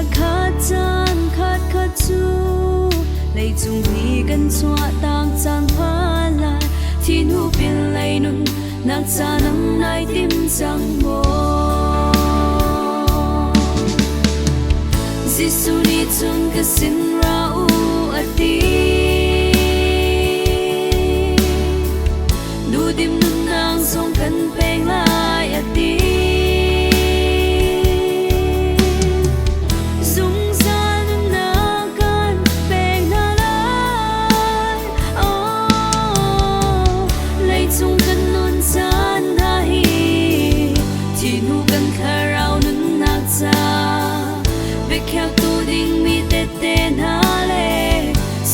khát khát chan khát khát chu lấy chung hi kan chua tang chan pha lại thiên hu pin lấy nun nak cha nang nai tim chang mo Giêsu ni chung ka sin ra u ati du dim nun nang song kan peng lai ati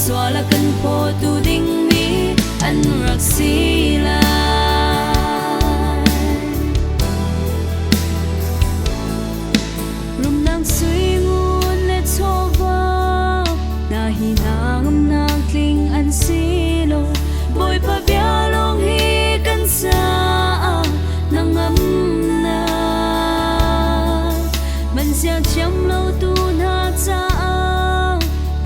Swala kan po tu ding mi an rak sila rum nang sui ngun le chowa na hi nang nang kling an silo boy pa bia long hi kan sa nang am na man sia cham lo tu na cha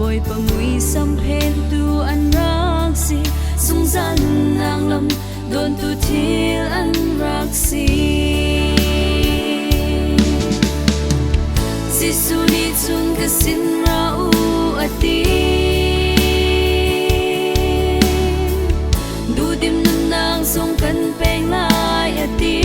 boy pangui sam phen tu an rak si sung san nang lam don tu thil an rak si Giêsu ni chung ka sin ra u ati du dim nun nang song kan peng lai ati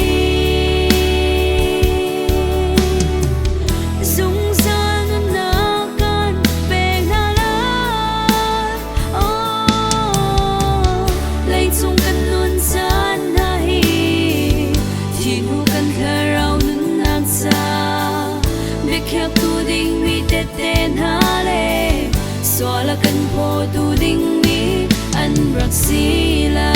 Swala kan po tu ding mi an rak sila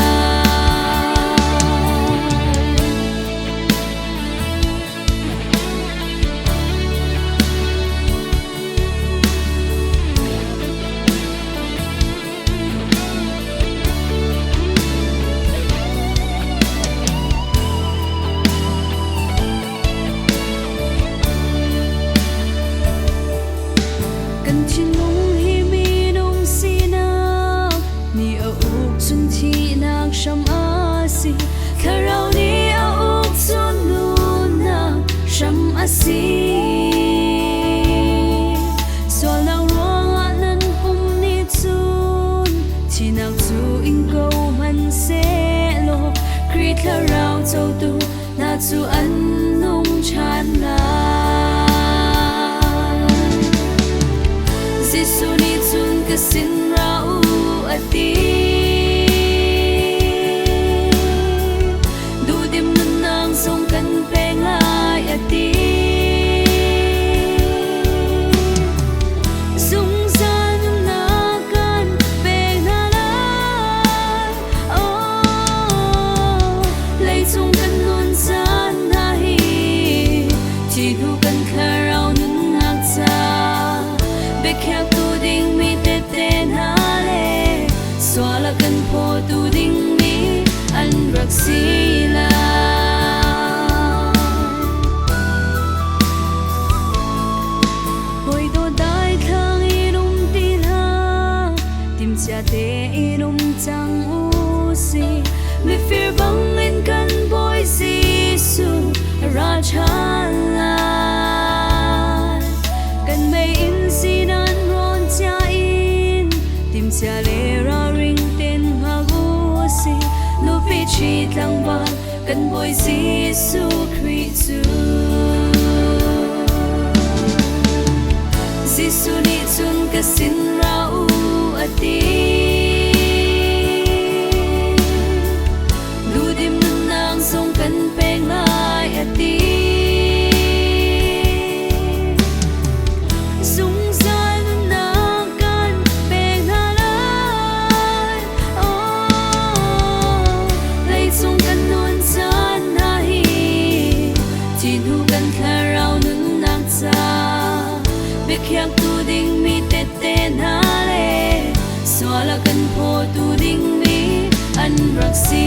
kan chin sham asi kharau ni a uk chun nu na sham asi so lang rong a nan pum ni chun chinang chu in go man se lo kri kharau chau tu na chu an nong chan la Giêsu ni chun ka sin ra u ati Swala kan po tu ding mi an rak sila Hoi do dai thang inum tila tim cha te inum chang u si mi fear bang in kan boy si su ra chan la kan mei in si nan ron cha in tim cha le chi tlang ba kan boy Giêsu Christ Giêsu ni chun ka sin ra u ati du dim nun nang song kan peng lai ati Kyak tu ding mi te te na le Swala kan po tu ding mi an rak si